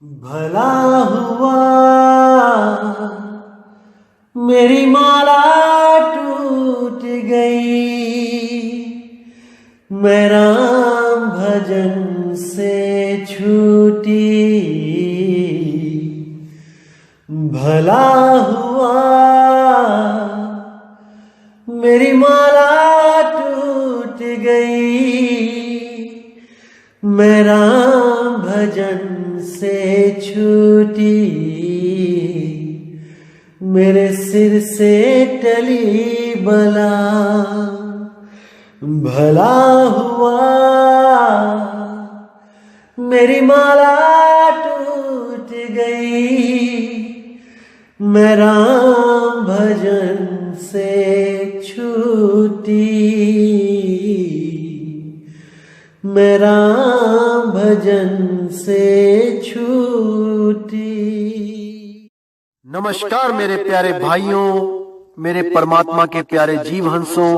भला हुआ मेरी माला टूट गई, मैं राम भजन से छूटी। भला हुआ मेरी माला टूट गई, मैं राम भजन से छूटी। मेरे सिर से टली बला, भला हुआ मेरी माला टूट गई, मैं राम भजन से छूटी। मैं राम भजन से छूटी। नमस्कार मेरे प्यारे भाइयों, मेरे परमात्मा के प्यारे जीव हंसों।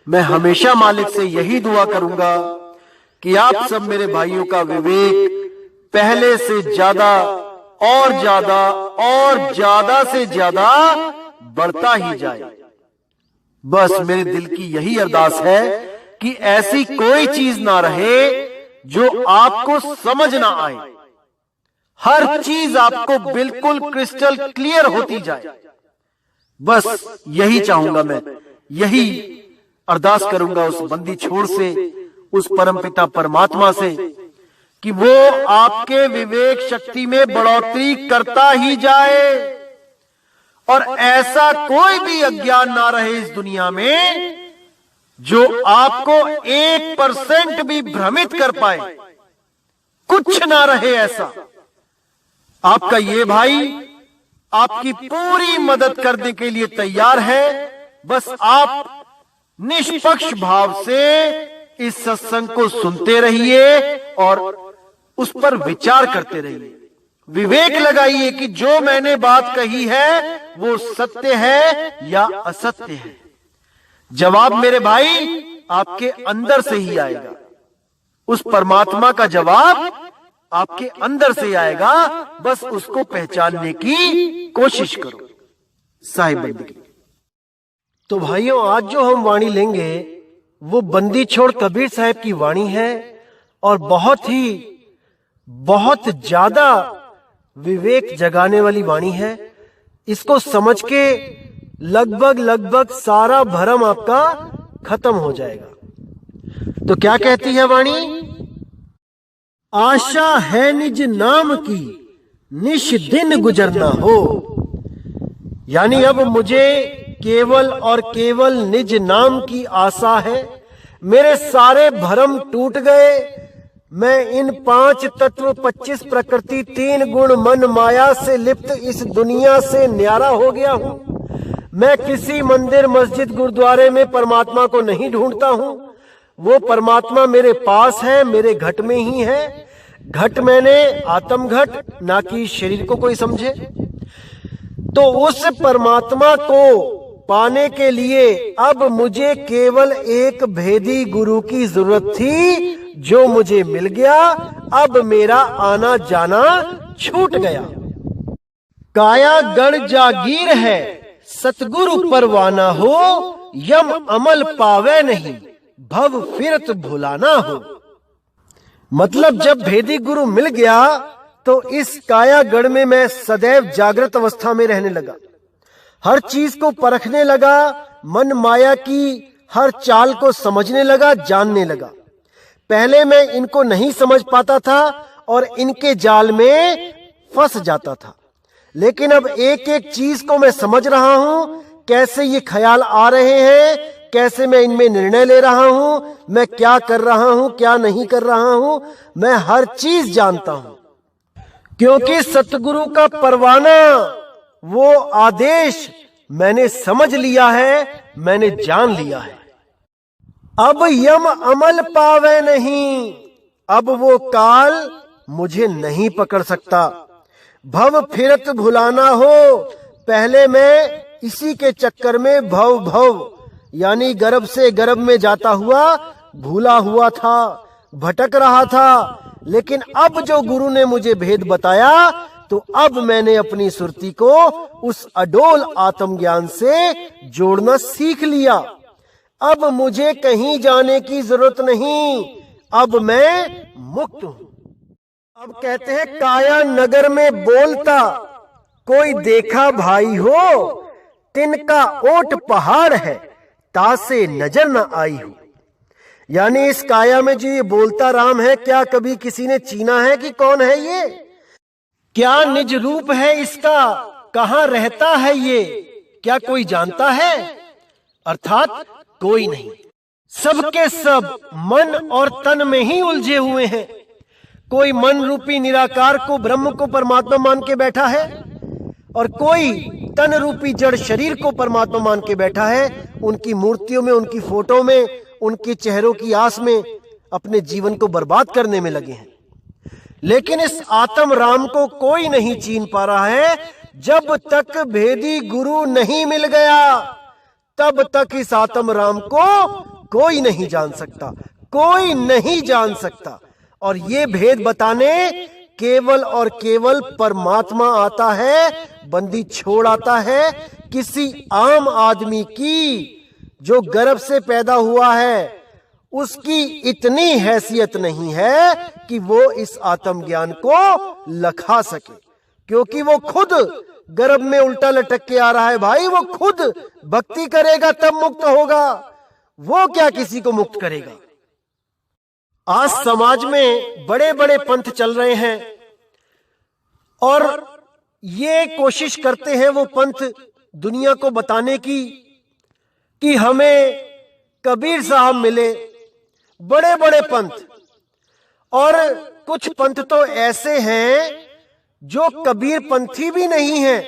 मैं हमेशा मालिक से यही दुआ करूंगा कि आप सब मेरे भाइयों का विवेक पहले से ज्यादा और ज्यादा और ज्यादा से ज्यादा बढ़ता ही जाए। बस मेरे दिल की यही अरदास है कि ऐसी कोई चीज ना रहे जो आपको समझ ना आए। हर चीज आपको बिल्कुल क्रिस्टल क्लियर होती जाए। बस यही चाहूंगा मैं, यही अरदास करूंगा उस बंदी छोड़ से, उस परमपिता परमात्मा से कि वो आपके विवेक शक्ति में बढ़ोतरी करता ही जाए और ऐसा कोई भी अज्ञान ना रहे इस दुनिया में जो आपको 1% भी भ्रमित कर पाए। कुछ ना रहे ऐसा। आपका ये भाई आपकी पूरी मदद करने के लिए तैयार है। बस आप निष्पक्ष भाव से इस सत्संग को सुनते रहिए और उस पर विचार करते रहिए। विवेक लगाइए कि जो मैंने बात कही है वो सत्य है या असत्य है। जवाब मेरे भाई आपके अंदर से ही आएगा। उस परमात्मा का जवाब आपके अंदर से आएगा। बस उसको पहचानने की कोशिश करो। साहिब बंदगी। तो भाइयों, आज जो हम वाणी लेंगे वो बंदी छोड़ कबीर साहब की वाणी है और बहुत ज्यादा विवेक जगाने वाली वाणी है। इसको समझ के लगभग सारा भरम आपका खत्म हो जाएगा। तो क्या कहती है वाणी? आशा है निज नाम की, निश दिन गुजरना हो। यानी अब मुझे केवल और केवल निज नाम की आशा है। मेरे सारे भरम टूट गए। मैं इन 5 तत्व 25 प्रकृति 3 गुण मन माया से लिप्त इस दुनिया से न्यारा हो गया हूं। मैं किसी मंदिर मस्जिद गुरुद्वारे में परमात्मा को नहीं ढूंढता हूं। वो परमात्मा मेरे पास है, मेरे घट में ही है। घट मैंने आत्म घट, ना कि शरीर को कोई समझे। तो उस परमात्मा को पाने के लिए अब मुझे केवल एक भेदी गुरु की जरूरत थी, जो मुझे मिल गया। अब मेरा आना जाना छूट गया। काया गण जागीर है, सतगुरु परवाना हो। यम अमल पावे नहीं, भव फिरत भुलाना हो। मतलब जब भेदी गुरु मिल गया तो इस काया गढ़ में मैं सदैव जागृत अवस्था में रहने लगा। हर चीज को परखने लगा, मन माया की हर चाल को समझने लगा, जानने लगा। पहले मैं इनको नहीं समझ पाता था और इनके जाल में फंस जाता था। लेकिन अब एक एक चीज को मैं समझ रहा हूं। कैसे ये ख्याल आ रहे हैं, कैसे मैं इनमें निर्णय ले रहा हूं, मैं क्या कर रहा हूं, क्या नहीं कर रहा हूं, मैं हर चीज जानता हूं। क्योंकि सतगुरु का परवाना, वो आदेश मैंने समझ लिया है, मैंने जान लिया है। अब यम अमल पावे नहीं, अब वो काल मुझे नहीं पकड़ सकता। भव फिरत भुलाना हो, पहले मैं इसी के चक्कर में भव यानी गर्भ से गर्भ में जाता हुआ भूला हुआ था। भटक रहा था, लेकिन अब जो गुरु ने मुझे भेद बताया तो अब मैंने अपनी सुरती को उस अडोल आत्मज्ञान से जोड़ना सीख लिया। अब मुझे कहीं जाने की जरूरत नहीं, अब मैं मुक्त हूं। अब कहते हैं काया नगर में बोलता कोई देखा भाई हो, तिनका ओट पहाड़ है तासे नजर न आई हो। यानी इस काया में जो ये बोलता राम है, क्या कभी किसी ने चीना है कि कौन है ये? क्या निज रूप है इसका? कहां रहता है ये? क्या कोई जानता है? अर्थात कोई नहीं। सबके सब मन और तन में ही उलझे हुए हैं। कोई मन रूपी निराकार को, ब्रह्म को परमात्मा मान के बैठा है और कोई तन रूपी जड़ शरीर को परमात्मा मान के बैठा है। उनकी मूर्तियों में, उनकी फोटो में, उनके चेहरों की आस में अपने जीवन को बर्बाद करने में लगे हैं। लेकिन इस आत्म राम को कोई नहीं चीन पा रहा है। जब तक भेदी गुरु नहीं मिल गया तब तक इस आत्म राम को कोई नहीं जान सकता, कोई नहीं जान सकता। और ये भेद बताने केवल और केवल परमात्मा आता है, बंदी छोड़ आता है। किसी आम आदमी की जो गर्भ से पैदा हुआ है उसकी इतनी हैसियत नहीं है कि वो इस आत्मज्ञान को लखा सके, क्योंकि वो खुद गर्भ में उल्टा लटक के आ रहा है। भाई वो खुद भक्ति करेगा तब मुक्त होगा, वो क्या किसी को मुक्त करेगा? आज समाज में बड़े बड़े पंथ चल रहे हैं और ये कोशिश करते हैं वो पंथ दुनिया को बताने की कि हमें कबीर साहब मिले। बड़े बड़े पंथ, और कुछ पंथ तो ऐसे हैं जो कबीर पंथी भी नहीं हैं,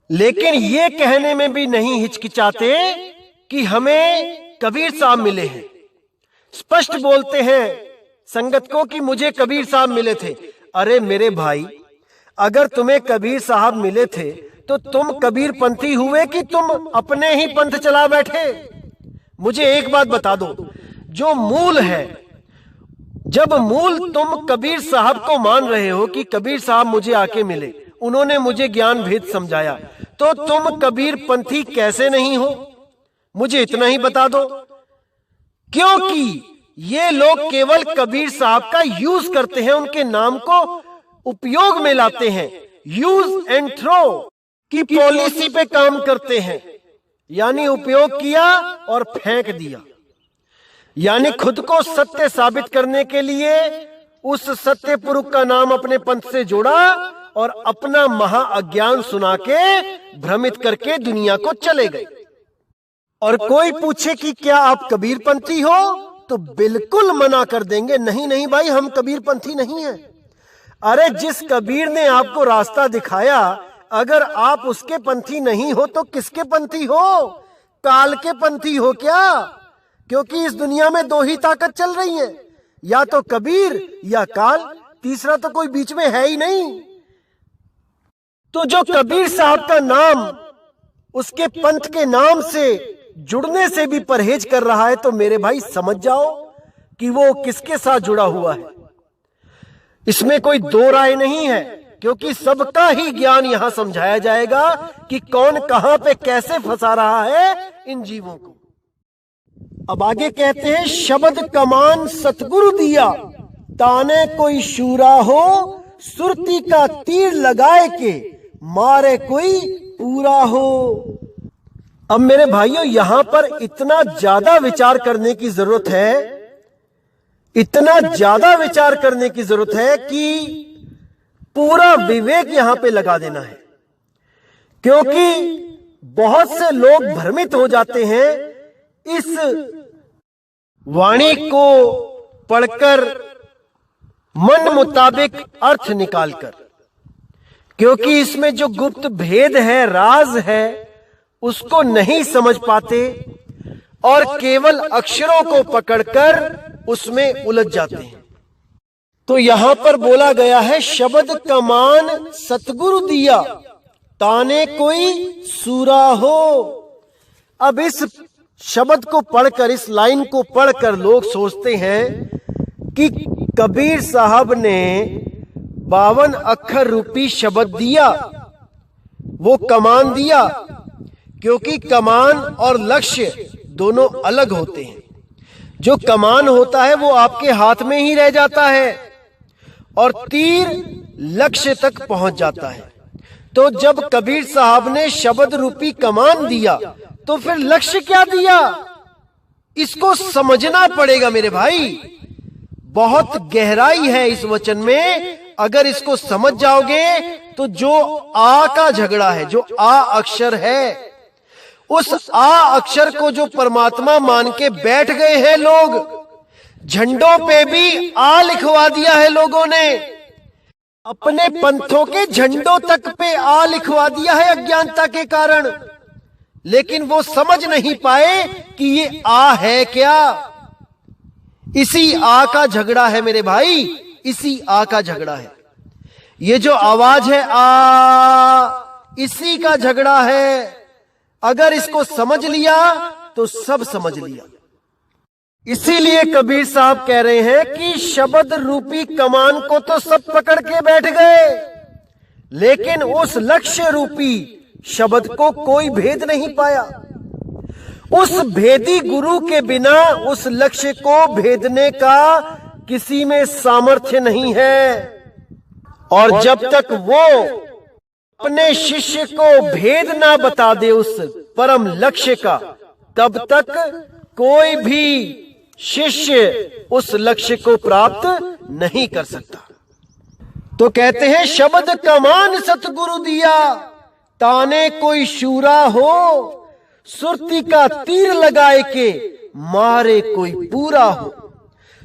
लेकिन ये कहने में भी नहीं हिचकिचाते कि हमें कबीर साहब मिले हैं। स्पष्ट बोलते हैं संगत को कि मुझे कबीर साहब मिले थे। अरे मेरे भाई, अगर तुम्हें कबीर साहब मिले थे तो तुम कबीर पंथी हुए कि तुम अपने ही पंथ चला बैठे? मुझे एक बात बता दो, जो मूल है, जब मूल तुम कबीर साहब को मान रहे हो कि कबीर साहब मुझे आके मिले, उन्होंने मुझे ज्ञान भेद समझाया, तो तुम कबीर पंथी कैसे नहीं हो? मुझे इतना ही बता दो। क्योंकि ये लोग केवल कबीर साहब का यूज करते हैं, उनके नाम को उपयोग में लाते हैं, यूज एंड थ्रो की पॉलिसी पे काम करते हैं। यानी उपयोग किया और फेंक दिया। यानी खुद को सत्य साबित करने के लिए उस सत्य पुरुष का नाम अपने पंथ से जोड़ा और अपना महा अज्ञान सुना के भ्रमित करके दुनिया को चले गए। और कोई पूछे कि क्या आप कबीर पंथी हो, तो बिल्कुल मना कर देंगे, नहीं नहीं भाई, हम कबीर पंथी नहीं हैं। अरे जिस कबीर ने आपको रास्ता दिखाया, अगर आप उसके पंथी नहीं हो तो किसके पंथी हो? काल के पंथी हो क्या? क्योंकि इस दुनिया में दो ही ताकत चल रही है, या तो कबीर या काल, तीसरा तो कोई बीच में है ही नहीं। तो जो कबीर साहब का नाम उसके पंथ के नाम से जुड़ने से भी परहेज कर रहा है, तो मेरे भाई समझ जाओ कि वो किसके साथ जुड़ा हुआ है। इसमें कोई दो राय नहीं है, क्योंकि सबका ही ज्ञान यहां समझाया जाएगा कि कौन कहां पे कैसे फंसा रहा है इन जीवों को। अब आगे कहते हैं, शब्द कमान सतगुरु दिया, ताने कोई शूरा हो, सुरती का तीर लगाए के मारे कोई पूरा हो। अब मेरे भाइयों, यहां पर इतना ज्यादा विचार करने की जरूरत है, इतना ज्यादा विचार करने की जरूरत है कि पूरा विवेक यहां पे लगा देना है। क्योंकि बहुत से लोग भ्रमित हो जाते हैं इस वाणी को पढ़कर, मन मुताबिक अर्थ निकालकर, क्योंकि इसमें जो गुप्त भेद है, राज है, उसको नहीं समझ पाते और केवल अक्षरों को पकड़कर उसमें उलझ जाते हैं। तो यहां पर बोला गया है, शब्द कमान सतगुरु दिया, ताने कोई सूरा हो। अब इस शब्द को पढ़कर, इस लाइन को पढ़कर लोग सोचते हैं कि कबीर साहब ने 52 अक्षर रूपी शब्द दिया, वो कमान दिया, क्योंकि कमान और लक्ष्य दोनों अलग होते हैं। जो कमान होता है वो आपके हाथ में ही रह जाता है और तीर लक्ष्य तक पहुंच जाता है। तो जब कबीर साहब ने शब्द रूपी कमान दिया तो फिर लक्ष्य क्या दिया, इसको समझना पड़ेगा मेरे भाई। बहुत गहराई है इस वचन में। अगर इसको समझ जाओगे तो जो आ का झगड़ा है, जो आ अक्षर है, उस आ अक्षर को जो परमात्मा मान के बैठ गए हैं लोग, झंडों पे भी आ लिखवा दिया है लोगों ने, अपने पंथों के झंडों तक पे आ लिखवा दिया है अज्ञानता के कारण। लेकिन वो समझ नहीं पाए कि ये आ है क्या। इसी आ का झगड़ा है मेरे भाई, इसी आ का झगड़ा है। ये जो आवाज है आ, इसी का झगड़ा है। अगर इसको समझ लिया तो सब समझ लिया। इसीलिए कबीर साहब कह रहे हैं कि शब्द रूपी कमान को तो सब पकड़ के बैठ गए, लेकिन उस लक्ष्य रूपी शब्द को कोई भेद नहीं पाया। उस भेदी गुरु के बिना उस लक्ष्य को भेदने का किसी में सामर्थ्य नहीं है। और जब तक वो अपने शिष्य को भेद ना बता दे उस परम लक्ष्य का, तब तक कोई भी शिष्य उस लक्ष्य को प्राप्त नहीं कर सकता। तो कहते हैं शब्द कमान सतगुरु दिया, ताने कोई शूरा हो, सुरती का तीर लगाए के मारे कोई पूरा हो।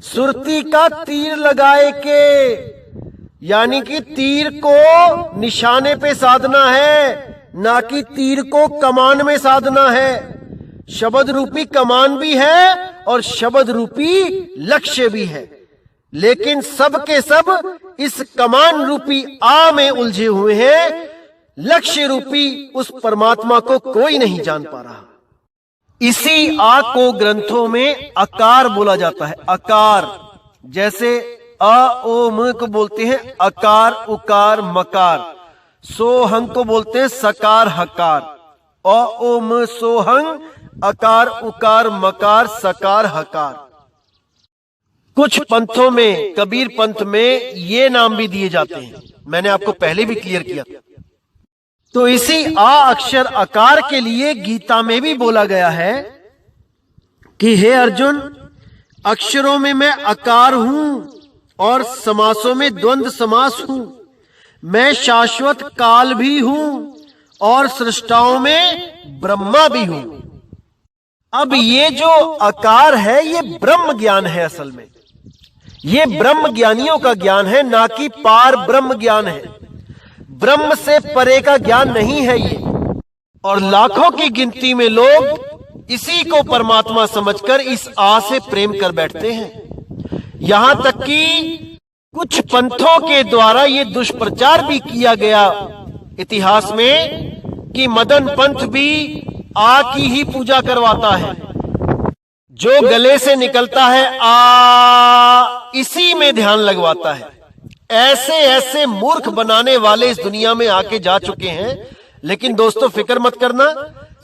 सुरती का तीर लगाए के यानी कि तीर को निशाने पे साधना है, ना कि तीर को कमान में साधना है। शब्द रूपी कमान भी है और शब्द रूपी लक्ष्य भी है, लेकिन सब के सब इस कमान रूपी आ में उलझे हुए हैं। लक्ष्य रूपी उस परमात्मा को कोई नहीं जान पा रहा। इसी आ को ग्रंथों में आकार बोला जाता है। आकार, जैसे अ ओ म को बोलते हैं अकार उकार मकार, सोहंग को बोलते हैं सकार हकार। अ ओ म सोहंग, अकार उकार मकार सकार हकार। कुछ पंथों में, कबीर पंथ में ये नाम भी दिए जाते हैं, मैंने आपको पहले भी क्लियर किया। तो इसी आ अक्षर आकार के लिए गीता में भी बोला गया है कि हे अर्जुन, अक्षरों में मैं आकार हूं और समासों में द्वंद्व समास हूं। मैं शाश्वत काल भी हूं और सृष्टाओं में ब्रह्मा भी हूं। अब ये जो आकार है ये ब्रह्म ज्ञान है। असल में ये ब्रह्म ज्ञानियों का ज्ञान है, ना कि पार ब्रह्म ज्ञान है। ब्रह्म से परे का ज्ञान नहीं है ये। और लाखों की गिनती में लोग इसी को परमात्मा समझकर इस आ से प्रेम कर बैठते हैं। यहां तक कि कुछ पंथों के द्वारा ये दुष्प्रचार भी किया गया इतिहास में कि मदन पंथ भी आ की ही पूजा करवाता है। जो गले से निकलता है आ, इसी में ध्यान लगवाता है। ऐसे ऐसे मूर्ख बनाने वाले इस दुनिया में आके जा चुके हैं। लेकिन दोस्तों फिक्र मत करना,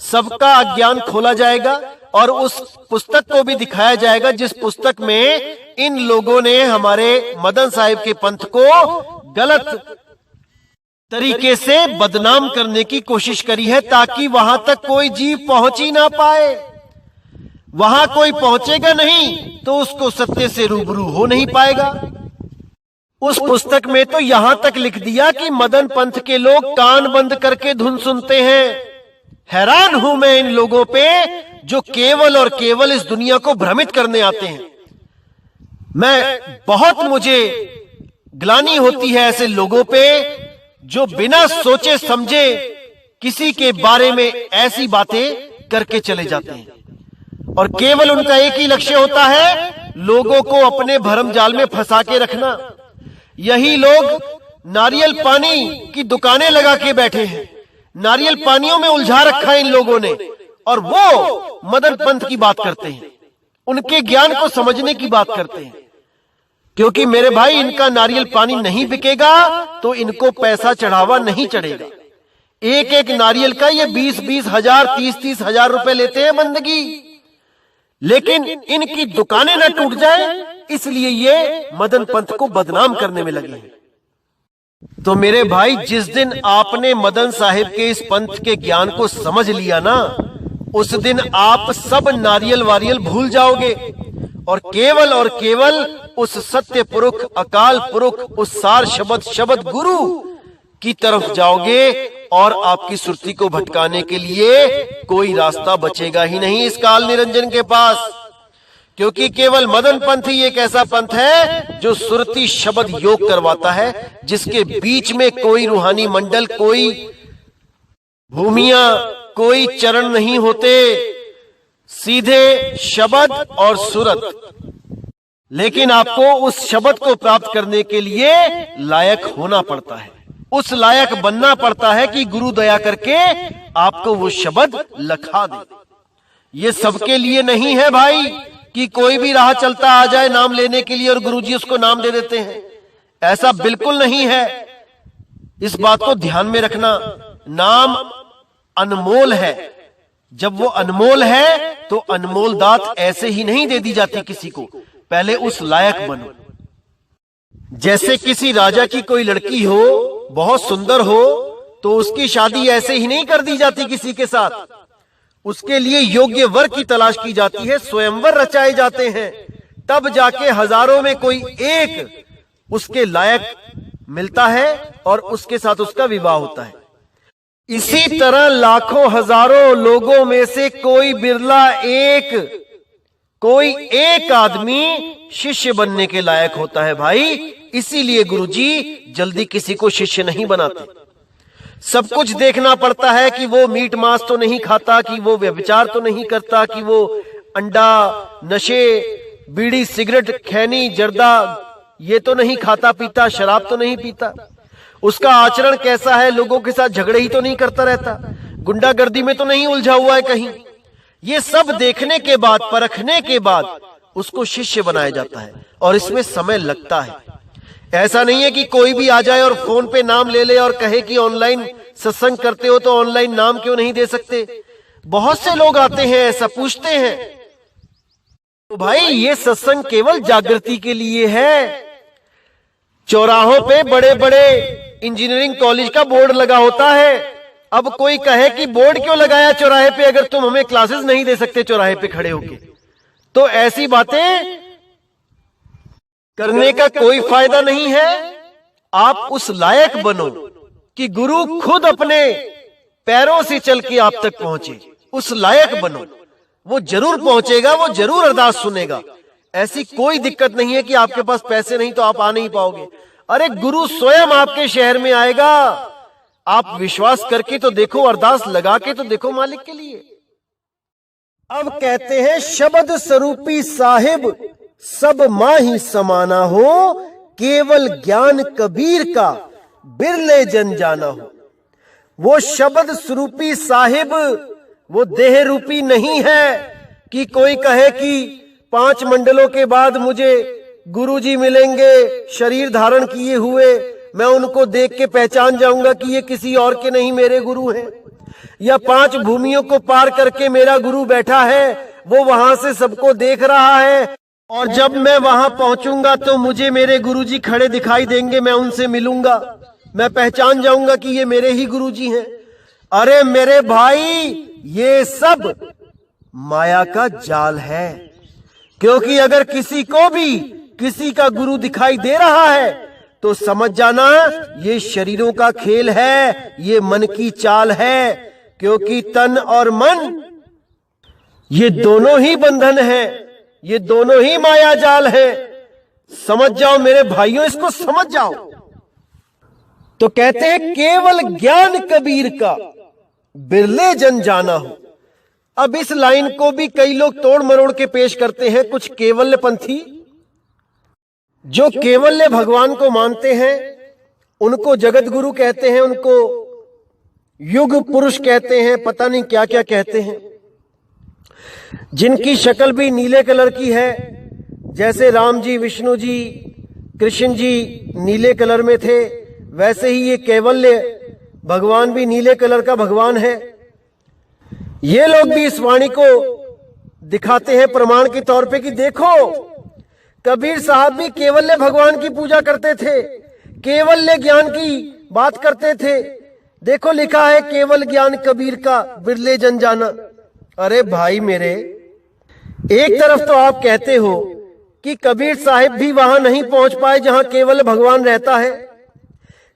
सबका अज्ञान खोला जाएगा और उस पुस्तक को भी दिखाया जाएगा जिस पुस्तक में इन लोगों ने हमारे मदन साहिब के पंथ को गलत तरीके से बदनाम करने की कोशिश करी है, ताकि वहां तक कोई जीव पहुंच ही ना पाए। वहां कोई पहुंचेगा नहीं तो उसको सत्य से रूबरू हो नहीं पाएगा। उस पुस्तक में तो यहां तक लिख दिया कि मदन पंथ के लोग कान बंद करके धुन सुनते हैं। हैरान हूं मैं इन लोगों पे जो केवल और केवल इस दुनिया को भ्रमित करने आते हैं। मुझे ग्लानि होती है ऐसे लोगों पे जो बिना सोचे समझे किसी के बारे में ऐसी बातें करके चले जाते हैं और केवल उनका एक ही लक्ष्य होता है, लोगों को अपने भरम जाल में फंसा के रखना। यही लोग नारियल पानी की दुकानें लगा के बैठे हैं, नारियल पानियों में उलझा रखा है इन लोगों ने, और वो मदन पंथ की बात करते हैं, उनके ज्ञान को समझने की बात करते हैं। क्योंकि मेरे भाई इनका नारियल पानी नहीं बिकेगा तो इनको पैसा चढ़ावा नहीं चढ़ेगा। एक एक नारियल का ये 20-20 हजार 30-30 हजार रुपए लेते हैं बंदगी, लेकिन इनकी दुकानें न टूट जाए इसलिए ये मदन पंथ को बदनाम करने में लगे हैं। तो मेरे भाई जिस दिन आपने मदन साहिब के इस पंथ के ज्ञान को समझ लिया ना, उस दिन आप सब नारियल वारियल भूल जाओगे और केवल उस सत्य पुरुष अकाल पुरुष उस सार शब्द गुरु की तरफ जाओगे और आपकी सुरती को भटकाने के लिए कोई रास्ता बचेगा ही नहीं इस काल निरंजन के पास। क्योंकि केवल मदन पंथ ही एक ऐसा पंथ है जो सुरती शब्द योग करवाता है, जिसके बीच में कोई रूहानी मंडल, कोई भूमिया, कोई चरण नहीं होते, सीधे शब्द और सुरत। लेकिन आपको उस शब्द को प्राप्त करने के लिए लायक होना पड़ता है, उस लायक बनना पड़ता है कि गुरु दया करके आपको वो शब्द लखा दे। ये सबके लिए नहीं है भाई कि कोई भी राह चलता आ जाए नाम लेने के लिए और गुरुजी उसको नाम दे देते हैं, ऐसा बिल्कुल नहीं है। इस बात को ध्यान में रखना, नाम अनमोल है। जब वो अनमोल है तो अनमोल दात ऐसे ही नहीं दे दी जाती किसी को, पहले उस लायक बनो। जैसे किसी राजा की कोई लड़की हो, बहुत सुंदर हो, तो उसकी शादी ऐसे ही नहीं कर दी जाती किसी के साथ, उसके लिए योग्य वर की तलाश की जाती है, स्वयंवर रचाए जाते हैं, तब जाके हजारों में कोई एक उसके लायक मिलता है और उसके साथ उसका विवाह होता है। इसी तरह लाखों हजारों लोगों में से कोई बिरला कोई एक आदमी शिष्य बनने के लायक होता है भाई। इसीलिए गुरुजी जल्दी किसी को शिष्य नहीं बनाते। सब कुछ देखना पड़ता है कि वो मीट मांस तो नहीं खाता, कि वो व्यभिचार तो नहीं करता, कि वो अंडा, नशे, बीड़ी, सिगरेट, खैनी, जर्दा ये तो नहीं खाता पीता, शराब तो नहीं पीता, उसका आचरण कैसा है, लोगों के साथ झगड़े ही तो नहीं करता रहता, गुंडागर्दी में तो नहीं उलझा हुआ है कहीं। ये सब देखने के बाद, परखने के बाद उसको शिष्य बनाया जाता है और इसमें समय लगता है। ऐसा नहीं है कि कोई भी आ जाए और फोन पे नाम ले ले और कहे कि ऑनलाइन सत्संग करते हो तो ऑनलाइन नाम क्यों नहीं दे सकते। बहुत से लोग आते हैं, ऐसा पूछते हैं। तो भाई ये सत्संग केवल जागृति के लिए है। चौराहों पे बड़े बड़े इंजीनियरिंग कॉलेज का बोर्ड लगा होता है। अब कोई कहे कि बोर्ड क्यों लगाया चौराहे पे, अगर तुम हमें क्लासेस नहीं दे सकते चौराहे पे खड़े होके, तो ऐसी बातें करने का कोई फायदा नहीं है। आप उस लायक बनो कि गुरु खुद अपने पैरों से चल के आप तक पहुंचे, उस लायक बनो। वो जरूर पहुंचेगा, वो जरूर अरदास सुनेगा। ऐसी कोई दिक्कत नहीं है कि आपके पास पैसे नहीं तो आप आ नहीं पाओगे। अरे गुरु स्वयं आपके शहर में आएगा। आप विश्वास करके तो देखो, अरदास लगा के तो देखो मालिक के लिए। अब कहते हैं शब्द स्वरूपी साहिब सब माही समाना हो, केवल ज्ञान कबीर का बिरले जन जाना हो। वो शब्द स्वरूपी साहिब वो देह रूपी नहीं है कि कोई कहे कि 5 मंडलों के बाद मुझे गुरुजी मिलेंगे शरीर धारण किए हुए, मैं उनको देख के पहचान जाऊंगा कि ये किसी और के नहीं मेरे गुरु हैं, या 5 भूमियों को पार करके मेरा गुरु बैठा है, वो वहां से सबको देख रहा है और जब मैं वहां पहुंचूंगा तो मुझे मेरे गुरुजी खड़े दिखाई देंगे, मैं उनसे मिलूंगा, मैं पहचान जाऊंगा कि ये मेरे ही गुरुजी हैं। अरे मेरे भाई ये सब माया का जाल है। क्योंकि अगर किसी को भी किसी का गुरु दिखाई दे रहा है तो समझ जाना ये शरीरों का खेल है, ये मन की चाल है। क्योंकि तन और मन ये दोनों ही बंधन है, ये दोनों ही माया जाल है। समझ जाओ मेरे भाइयों, इसको समझ जाओ। तो कहते हैं केवल ज्ञान कबीर का बिरले जन जाना हो। अब इस लाइन को भी कई लोग तोड़ मरोड़ के पेश करते हैं। कुछ केवल्य पंथी जो केवल्य भगवान को मानते हैं उनको जगत गुरु कहते हैं, उनको युग पुरुष कहते हैं, पता नहीं क्या क्या कहते हैं। जिनकी शक्ल भी नीले कलर की है, जैसे राम जी, विष्णु जी, कृष्ण जी नीले कलर में थे, वैसे ही ये कैवल्य भगवान भी नीले कलर का भगवान है। ये लोग भी इस वाणी को दिखाते हैं प्रमाण के तौर पे कि देखो, कबीर साहब भी केवल्य भगवान की पूजा करते थे, केवल्य ज्ञान की बात करते थे। देखो लिखा है केवल ज्ञान कबीर का बिरले जन जाना। अरे भाई मेरे, एक तरफ तो आप कहते हो कि कबीर साहब भी वहां नहीं पहुंच पाए जहां केवल भगवान रहता है।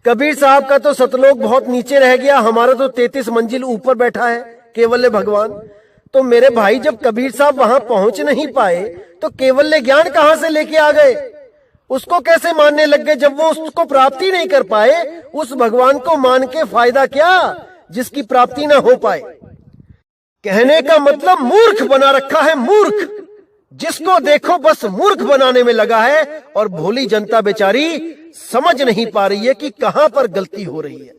कबीर साहब का तो सतलोक बहुत नीचे रह गया, हमारा तो 33 मंजिल ऊपर बैठा है केवल्य भगवान। तो मेरे भाई, जब कबीर साहब वहां पहुंच नहीं पाए तो केवल्य ज्ञान कहां से लेके आ गए? उसको कैसे मानने लग गए जब वो उसको प्राप्ति नहीं कर पाए? उस भगवान को मान के फायदा क्या जिसकी प्राप्ति ना हो पाए? कहने का मतलब मूर्ख बना रखा है, मूर्ख। जिसको देखो बस मूर्ख बनाने में लगा है, और भोली जनता बेचारी समझ नहीं पा रही है कि कहां पर गलती हो रही है,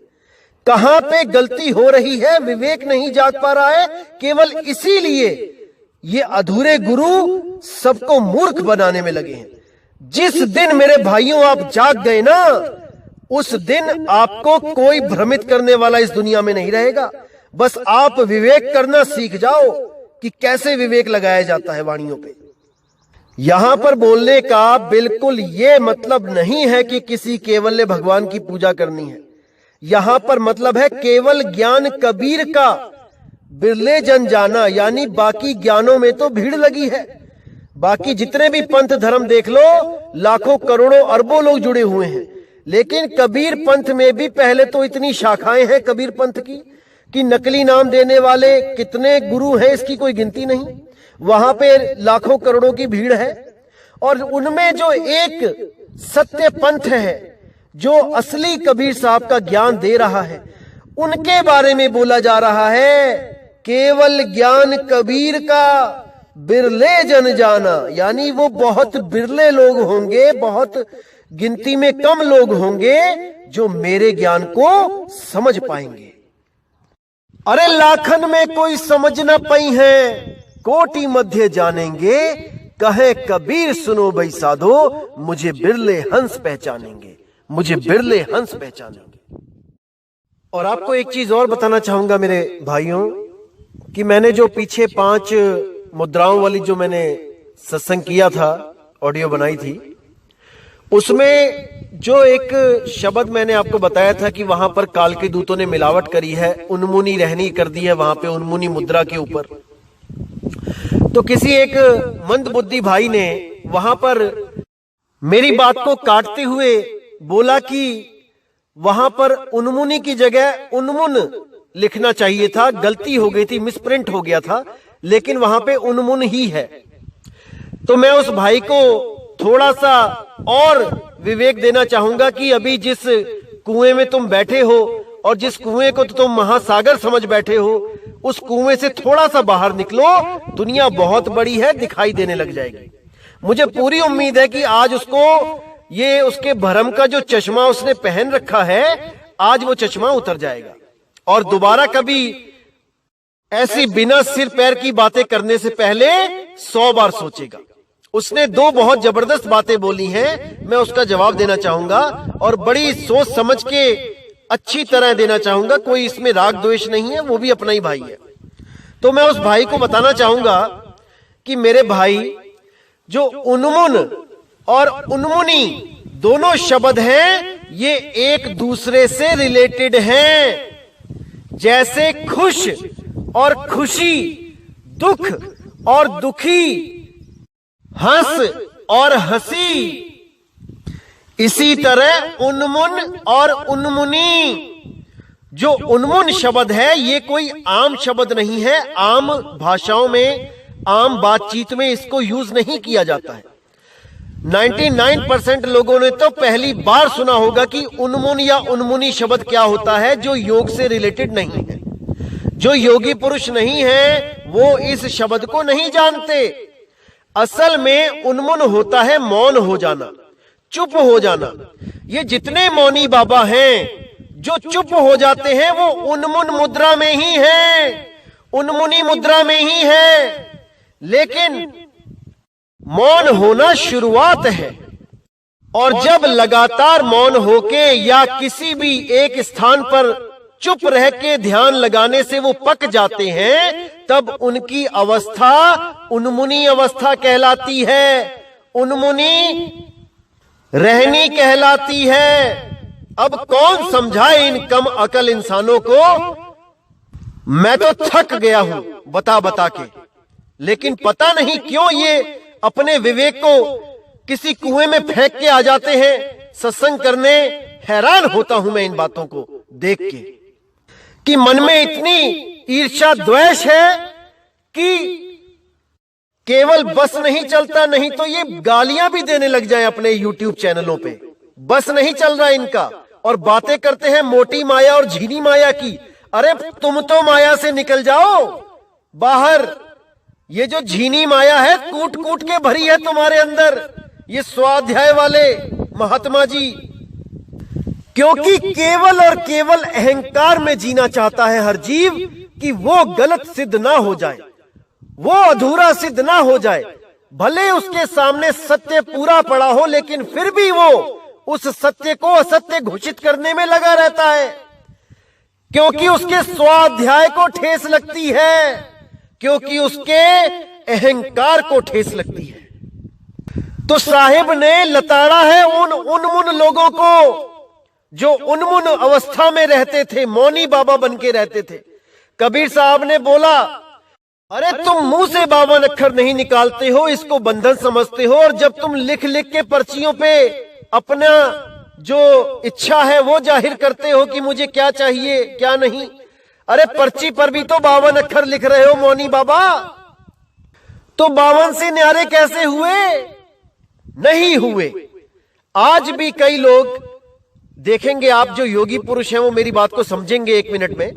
कहां पे गलती हो रही है। विवेक नहीं जाग पा रहा है। केवल इसीलिए ये अधूरे गुरु सबको मूर्ख बनाने में लगे हैं। जिस दिन मेरे भाइयों आप जाग गए ना, उस दिन आपको कोई भ्रमित करने वाला इस दुनिया में नहीं रहेगा। बस आप विवेक करना सीख जाओ कि कैसे विवेक लगाया जाता है वाणियों पे। यहां पर बोलने का बिल्कुल ये मतलब नहीं है कि किसी केवल्य भगवान की पूजा करनी है। यहां पर मतलब है केवल ज्ञान कबीर का बिरले जन जाना, यानी बाकी ज्ञानों में तो भीड़ लगी है। बाकी जितने भी पंथ धर्म देख लो, लाखों करोड़ों अरबों लोग जुड़े हुए हैं, लेकिन कबीर पंथ में भी पहले तो इतनी शाखाएं हैं कबीर पंथ की कि नकली नाम देने वाले कितने गुरु हैं इसकी कोई गिनती नहीं। वहां पे लाखों करोड़ों की भीड़ है, और उनमें जो एक सत्य पंथ है जो असली कबीर साहब का ज्ञान दे रहा है, उनके बारे में बोला जा रहा है केवल ज्ञान कबीर का बिरले जन जाना। यानी वो बहुत बिरले लोग होंगे, बहुत गिनती में कम लोग होंगे जो मेरे ज्ञान को समझ पाएंगे। अरे लाखन में कोई समझ न पाई है, कोटि मध्य जानेंगे, कहे कबीर सुनो भाई साधो, मुझे बिरले हंस पहचानेंगे, मुझे बिरले हंस पहचानेंगे। और आपको एक चीज और बताना चाहूंगा मेरे भाइयों, कि मैंने जो पीछे 5 मुद्राओं वाली जो मैंने सत्संग किया था, ऑडियो बनाई थी, उसमें जो एक शब्द मैंने आपको बताया था कि वहां पर काल के दूतों ने मिलावट करी है, उन्मुनी रहनी कर दी है वहां पे उन्मुनी मुद्रा के ऊपर। तो किसी एक मंद बुद्धि भाई ने वहां पर मेरी बात को काटते हुए बोला कि वहां पर उन्मुनी की जगह उन्मुन लिखना चाहिए था, गलती हो गई थी, मिसप्रिंट हो गया था, लेकिन वहां पे उन्मुन ही है। तो मैं उस भाई को थोड़ा सा और विवेक देना चाहूंगा कि अभी जिस कुएं में तुम बैठे हो और जिस कुएं को तुम महासागर समझ बैठे हो, उस कुएं से थोड़ा सा बाहर निकलो, दुनिया बहुत बड़ी है, दिखाई देने लग जाएगी। मुझे पूरी उम्मीद है कि आज उसको ये उसके भरम का जो चश्मा उसने पहन रखा है, आज वो चश्मा उतर जाएगा और दोबारा कभी ऐसी बिना सिर पैर की बातें करने से पहले 100 बार सोचेगा। उसने 2 बहुत जबरदस्त बातें बोली हैं, मैं उसका जवाब देना चाहूंगा और बड़ी सोच समझ के अच्छी तरह देना चाहूंगा। कोई इसमें राग द्वेष नहीं है, वो भी अपना ही भाई है। तो मैं उस भाई को बताना चाहूंगा कि मेरे भाई, जो उन्मुन और उन्मुनी दोनों शब्द हैं, ये एक दूसरे से रिलेटेड हैं। जैसे खुश और खुशी, दुख और दुखी, हंस और हंसी, इसी तरह उन्मुन और उन्मुनी। जो उन्मुन शब्द है ये कोई आम शब्द नहीं है, आम भाषाओं में, आम बातचीत में इसको यूज नहीं किया जाता है। 99% लोगों ने तो पहली बार सुना होगा कि उन्मुन या उन्मुनी शब्द क्या होता है, जो योग से रिलेटेड नहीं है। जो योगी पुरुष नहीं है वो इस शब्द को नहीं जानते। असल में उन्मुन होता है मौन हो जाना, चुप हो जाना। ये जितने मौनी बाबा हैं जो चुप हो जाते हैं वो उन्मुन मुद्रा में ही हैं, उन्मुनी मुद्रा में ही है। लेकिन मौन होना शुरुआत है और जब लगातार मौन होके या किसी भी एक स्थान पर चुप रह के ध्यान लगाने से वो पक जाते हैं, तब उनकी अवस्था उन्मुनी अवस्था कहलाती है, उन्मुनी रहनी कहलाती है। अब कौन समझाए इन कम अकल इंसानों को? मैं तो थक गया हूं बता बता के, लेकिन पता नहीं क्यों ये अपने विवेक को किसी कुएं में फेंक के आ जाते हैं सत्संग करने। हैरान होता हूं मैं इन बातों को देख के कि मन में इतनी ईर्ष्या द्वेष है कि केवल बस नहीं चलता, नहीं तो ये गालियां भी देने लग जाए अपने YouTube चैनलों पे। बस नहीं चल रहा इनका और बातें करते हैं मोटी माया और झीनी माया की। अरे तुम तो माया से निकल जाओ बाहर। ये जो झीनी माया है कूट कूट के भरी है तुम्हारे अंदर, ये स्वाध्याय वाले महात्मा जी। क्योंकि केवल और केवल अहंकार में जीना चाहता है हर जीव कि वो गलत सिद्ध ना हो जाए, वो अधूरा सिद्ध ना हो जाए। भले उसके सामने सत्य पूरा पड़ा हो, लेकिन फिर भी वो उस सत्य को असत्य घोषित करने में लगा रहता है, क्योंकि उसके स्वाध्याय को ठेस लगती है, क्योंकि उसके अहंकार को ठेस लगती है। तो साहिब ने लताड़ा है उन उन्मुन लोगों को जो उन्मुन अवस्था में रहते थे, मौनी बाबा बन के रहते थे। कबीर साहब ने बोला, अरे तुम मुंह से 52 अक्षर नहीं निकालते हो, इसको बंधन समझते हो, और जब तुम लिख लिख के पर्चियों पे अपना जो इच्छा है वो जाहिर करते हो कि मुझे क्या चाहिए क्या नहीं। अरे पर्ची पर भी तो 52 अक्षर लिख रहे हो मौनी बाबा, तो 52 से न्यारे कैसे हुए? नहीं हुए। आज भी कई लोग देखेंगे, आप जो योगी पुरुष हैं वो मेरी बात को समझेंगे 1 मिनट में।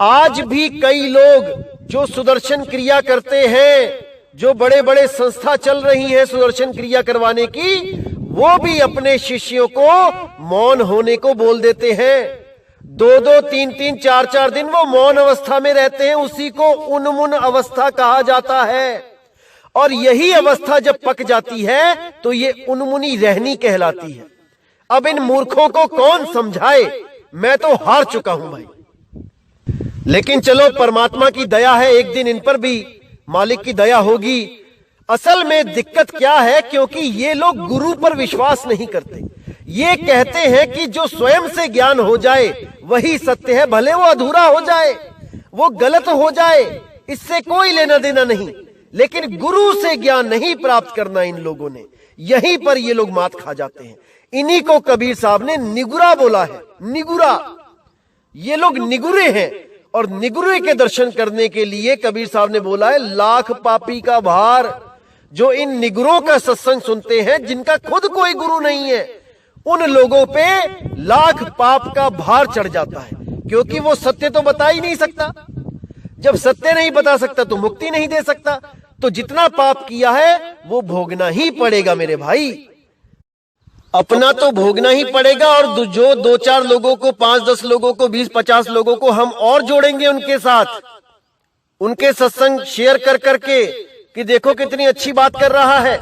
आज भी कई लोग जो सुदर्शन क्रिया करते हैं, जो बड़े बड़े संस्था चल रही है सुदर्शन क्रिया करवाने की, वो भी अपने शिष्यों को मौन होने को बोल देते हैं। 2-2, 3-3, 4-4 दिन वो मौन अवस्था में रहते हैं, उसी को उन्मुन अवस्था कहा जाता है। और यही अवस्था जब पक जाती है तो ये उन्मुनी रहनी कहलाती है। अब इन मूर्खों को कौन समझाए? मैं तो हार चुका हूं भाई। लेकिन चलो, परमात्मा की दया है, एक दिन इन पर भी मालिक की दया होगी। असल में दिक्कत क्या है? क्योंकि ये लोग गुरु पर विश्वास नहीं करते। ये कहते हैं कि जो स्वयं से ज्ञान हो जाए वही सत्य है, भले वो अधूरा हो जाए, वो गलत हो जाए, इससे कोई लेना देना नहीं, लेकिन गुरु से ज्ञान नहीं प्राप्त करना इन लोगों ने। यहीं पर ये लोग मात खा जाते हैं। इन्हीं को कबीर साहब ने निगुरा बोला है, निगुरा। ये लोग निगुरे हैं, और निगुरे के दर्शन करने के लिए कबीर साहब ने बोला है, लाख पापी का भार। जो इन निगुरों का सत्संग सुनते हैं, जिनका खुद कोई गुरु नहीं है, उन लोगों पे लाख पाप का भार चढ़ जाता है, क्योंकि वो सत्य तो बता ही नहीं सकता। जब सत्य नहीं बता सकता तो मुक्ति नहीं दे सकता, तो जितना पाप किया है वो भोगना ही पड़ेगा मेरे भाई। अपना तो भोगना ही पड़ेगा, और जो 2-4 लोगों को, 5-10 लोगों को, 20-50 लोगों को हम और जोड़ेंगे उनके साथ, उनके सत्संग शेयर कर करके कि देखो कितनी अच्छी बात कर रहा है,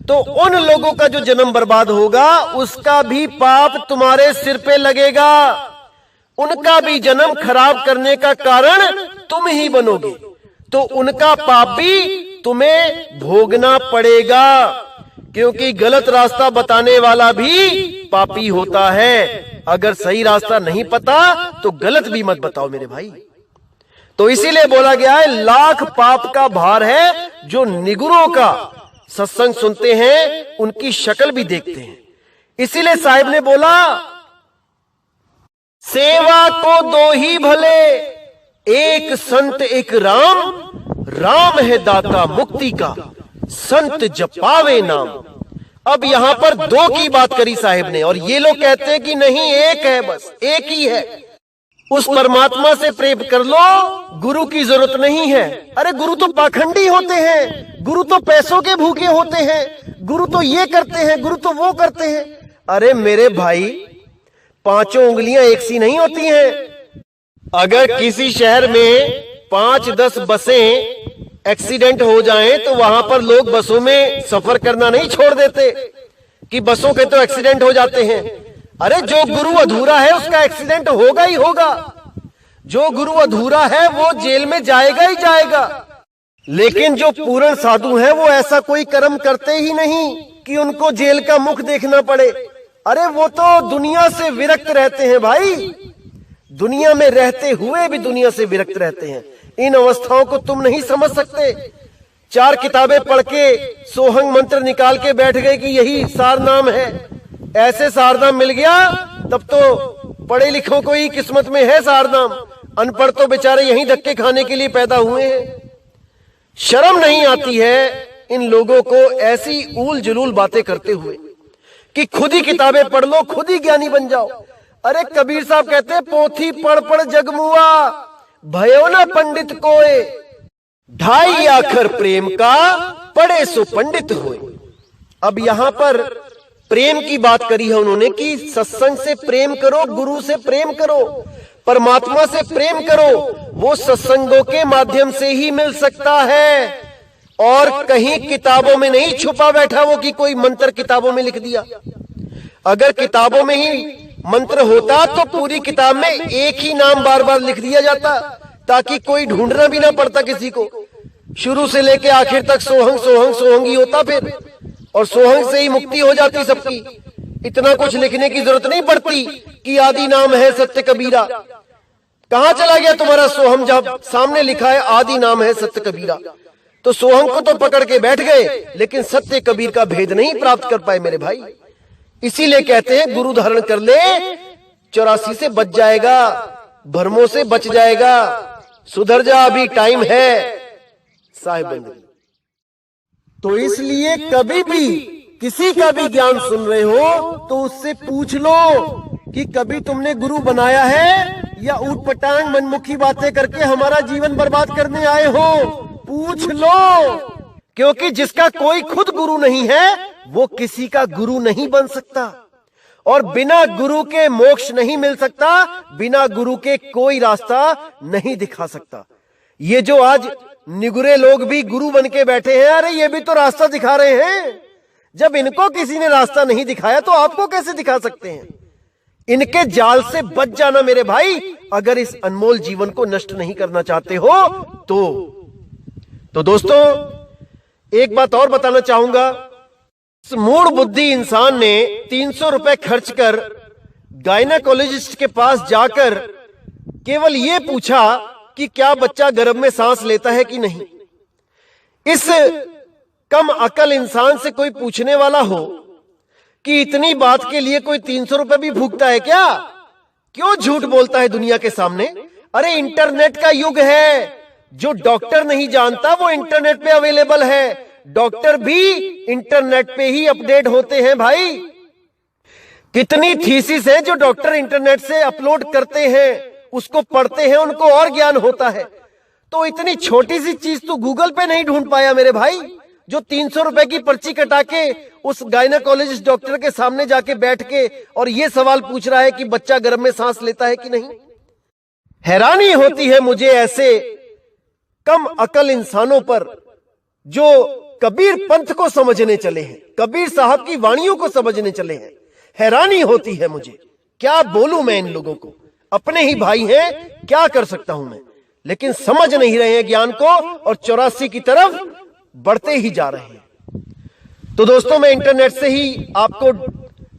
तो उन लोगों का जो जन्म बर्बाद होगा उसका भी पाप तुम्हारे सिर पे लगेगा। उनका भी जन्म खराब करने का कारण तुम ही बनोगे, तो उनका पाप भी तुम्हें भोगना पड़ेगा, क्योंकि गलत रास्ता बताने वाला भी पापी होता है। अगर सही रास्ता नहीं पता तो गलत भी मत बताओ मेरे भाई। तो इसीलिए बोला गया है, लाख पाप का भार है जो निगुरों का सत्संग सुनते हैं, उनकी शक्ल भी देखते हैं। इसीलिए साहिब ने बोला, सेवा को 2 ही भले, एक संत एक राम, राम है दाता मुक्ति का, संत जपावे नाम। अब यहां पर 2 की बात करी साहिब ने, और ये लोग कहते हैं कि नहीं, एक है, बस एक ही है। उस परमात्मा से प्रेम कर लो, गुरु की जरूरत नहीं है। अरे गुरु तो पाखंडी होते हैं, गुरु तो पैसों के भूखे होते हैं, गुरु तो ये करते हैं, गुरु तो वो करते हैं। अरे मेरे भाई, 5 उंगलियां एक सी नहीं होती हैं। अगर किसी शहर में 5-10 बसें एक्सीडेंट हो जाएं तो वहां पर लोग बसों में सफर करना नहीं छोड़ देते। कि बसों के तो एक्सीडेंट हो जाते हैं। अरे जो गुरु अधूरा है उसका एक्सीडेंट होगा ही होगा। जो गुरु अधूरा है वो जेल में जाएगा ही जाएगा। लेकिन जो पूर्ण साधु हैं वो ऐसा कोई कर्म करते ही नहीं कि उनको जेल का मुख देखना पड़े। अरे वो तो दुनिया से विरक्त रहते हैं भाई, दुनिया में रहते हुए भी दुनिया से विरक्त रहते हैं। इन अवस्थाओं को तुम नहीं समझ सकते। 4 किताबें पढ़ के सोहंग मंत्र निकाल के बैठ गए कि यही सार नाम है। ऐसे सार नाम मिल गया तब तो पढ़े लिखों को ही किस्मत में है सार नाम। अनपढ़ तो बेचारे यहीं धक्के खाने के लिए पैदा हुए हैं। शर्म नहीं आती है इन लोगों को ऐसी ऊल जुलूल बातें करते हुए कि खुद ही किताबें पढ़ लो, खुद ही ज्ञानी बन जाओ। अरे कबीर साहब कहते हैं, पोथी पढ़ पढ़ जगमुआ, भयो ना पंडित कोय, 2.5 आखर प्रेम का, पढ़े सो पंडित होए। अब यहां पर प्रेम की बात करी है उन्होंने कि सत्संग से प्रेम करो, गुरु से प्रेम करो, परमात्मा से प्रेम करो। वो सत्संगों के माध्यम से ही मिल सकता है और कहीं किताबों में नहीं छुपा बैठा वो कि कोई मंत्र किताबों में लिख दिया। अगर किताबों में ही मंत्र होता तो पूरी किताब में एक ही नाम बार बार लिख दिया जाता ताकि कोई ढूंढना भी ना पड़ता किसी को। शुरू से लेके आखिर तक सोहंग सोहंग सोहंग ही होता फिर, और सोहंग से ही मुक्ति हो जाती सबकी। इतना कुछ लिखने की जरूरत नहीं पड़ती कि आदि नाम है सत्य कबीरा। कहां चला गया तुम्हारा सोहम जब सामने लिखा है आदि नाम है सत्य कबीरा? तो सोहम को तो पकड़ के बैठ गए लेकिन सत्य कबीर का भेद नहीं प्राप्त कर पाए मेरे भाई। इसीलिए कहते हैं गुरु धारण कर ले, 84 से बच जाएगा, भ्रमों से बच जाएगा, सुधर जा, अभी टाइम है साहिब बंदगी। तो इसलिए कभी भी किसी का भी ज्ञान सुन रहे हो तो उससे पूछ लो कि कभी तुमने गुरु बनाया है या ऊटपटांग मनमुखी बातें करके हमारा जीवन बर्बाद करने आए हो? पूछ लो, क्योंकि जिसका कोई खुद गुरु नहीं है वो किसी का गुरु नहीं बन सकता, और बिना गुरु के मोक्ष नहीं मिल सकता, बिना गुरु के कोई रास्ता नहीं दिखा सकता। ये जो आज निगुरे लोग भी गुरु बन के बैठे हैं, अरे ये भी तो रास्ता दिखा रहे हैं। जब इनको किसी ने रास्ता नहीं दिखाया तो आपको कैसे दिखा सकते हैं? इनके जाल से बच जाना मेरे भाई, अगर इस अनमोल जीवन को नष्ट नहीं करना चाहते हो तो दोस्तों एक बात और बताना चाहूंगा। इस मूढ़ बुद्धि इंसान ने 300 रुपए खर्च कर गायनेकोलॉजिस्ट के पास जाकर केवल ये पूछा कि क्या बच्चा गर्भ में सांस लेता है कि नहीं। इस कम अकल इंसान से कोई पूछने वाला हो कि इतनी बात के लिए कोई 300 रुपए भी फूकता है क्या? क्यों झूठ बोलता है दुनिया के सामने? अरे इंटरनेट का युग है, जो डॉक्टर नहीं जानता वो इंटरनेट पे अवेलेबल है। डॉक्टर भी इंटरनेट पे ही अपडेट होते हैं भाई। कितनी थीसिस है जो डॉक्टर इंटरनेट से अपलोड करते हैं, उसको पढ़ते हैं, उनको और ज्ञान होता है। तो इतनी छोटी सी चीज तो गूगल पे नहीं ढूंढ पाया मेरे भाई, जो 300 रुपए की पर्ची कटा के उस गायनेकोलॉजिस्ट डॉक्टर के सामने जाके बैठ के और ये सवाल पूछ रहा है कि बच्चा गर्भ में सांस लेता है कि नहीं। हैरानी होती है मुझे ऐसे कम अकल इंसानों पर जो कबीर पंथ को समझने चले हैं, कबीर साहब की वाणियों को समझने चले हैं। हैरानी होती है मुझे, क्या बोलूं मैं इन लोगों को। अपने ही भाई हैं, क्या कर सकता हूं मैं, लेकिन समझ नहीं रहे हैं ज्ञान को और 84 की तरफ बढ़ते ही जा रहे हैं। तो दोस्तों मैं इंटरनेट से ही आपको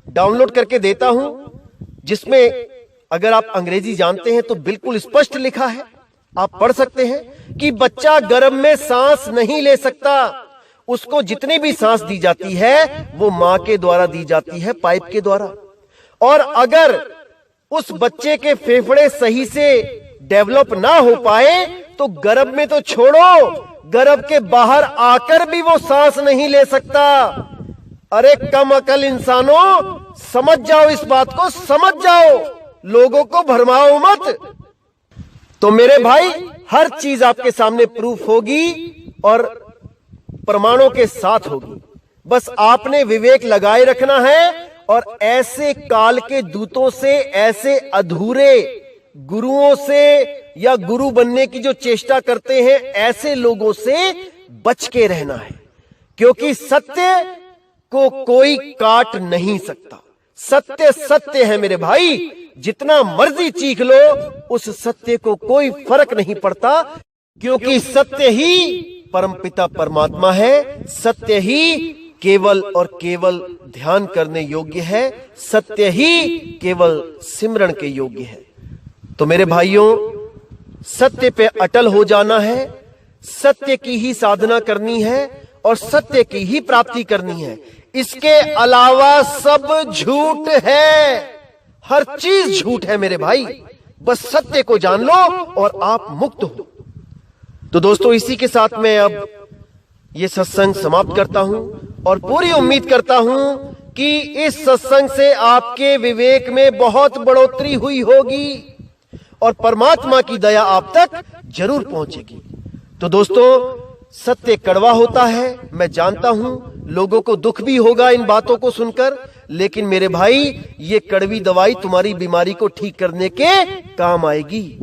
डाउनलोड करके देता हूं, जिसमें अगर आप अंग्रेजी जानते हैं तो बिल्कुल स्पष्ट लिखा है, आप पढ़ सकते हैं कि बच्चा गर्भ में सांस नहीं ले सकता। उसको जितनी भी सांस दी जाती है वो मां के द्वारा दी जाती है, पाइप के द्वारा। और अगर उस बच्चे के फेफड़े सही से डेवलप ना हो पाए तो गर्भ में तो छोड़ो, गर्भ के बाहर आकर भी वो सांस नहीं ले सकता। अरे कम अकल इंसानों, समझ जाओ इस बात को, समझ जाओ, लोगों को भरमाओ मत। तो मेरे भाई हर चीज आपके सामने प्रूफ होगी और प्रमाणों के साथ होगी, बस आपने विवेक लगाए रखना है। और ऐसे काल के दूतों से, ऐसे अधूरे गुरुओं से या गुरु बनने की जो चेष्टा करते हैं, ऐसे लोगों से बच के रहना है, क्योंकि सत्य को कोई काट नहीं सकता। सत्य सत्य है मेरे भाई, जितना मर्जी चीख लो, उस सत्य को कोई फर्क नहीं पड़ता, क्योंकि सत्य ही परमपिता परमात्मा है। सत्य ही केवल और केवल ध्यान करने योग्य है। सत्य ही केवल सिमरण के योग्य है। तो मेरे भाइयों, सत्य पे अटल हो जाना है, सत्य की ही साधना करनी है और सत्य की ही प्राप्ति करनी है। इसके अलावा सब झूठ है, हर चीज झूठ है मेरे भाई। बस सत्य को जान लो और आप मुक्त हो। तो दोस्तों, इसी के साथ मैं अब ये सत्संग समाप्त करता हूं और पूरी उम्मीद करता हूं कि इस सत्संग से आपके विवेक में बहुत बढ़ोतरी हुई होगी और परमात्मा की दया आप तक जरूर पहुंचेगी। तो दोस्तों, सत्य कड़वा होता है, मैं जानता हूं, लोगों को दुख भी होगा इन बातों को सुनकर, लेकिन मेरे भाई, ये कड़वी दवाई तुम्हारी बीमारी को ठीक करने के काम आएगी।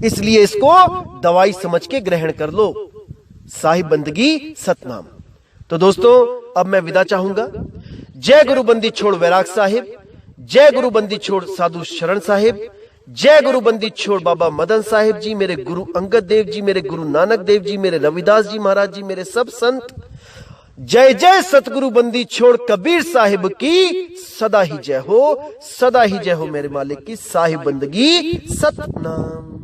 इसलिए इसको दवाई समझ के ग्रहण कर लो। साहिब बंदगी सतनाम। तो दोस्तों, अब मैं विदा चाहूंगा। जय गुरु बंदी छोड़ वैराग साहिब, जय गुरु बंदी छोड़ साधु शरण साहिब, जय गुरु बंदी छोड़ बाबा मदन साहिब जी, मेरे गुरु अंगद देव जी, मेरे गुरु नानक देव जी, मेरे रविदास जी महाराज जी, मेरे सब संत। जय जय सतगुरु बंदी छोड़ कबीर साहिब की सदा ही जय हो, सदा ही जय हो मेरे मालिक की। साहिब बंदगी सतनाम।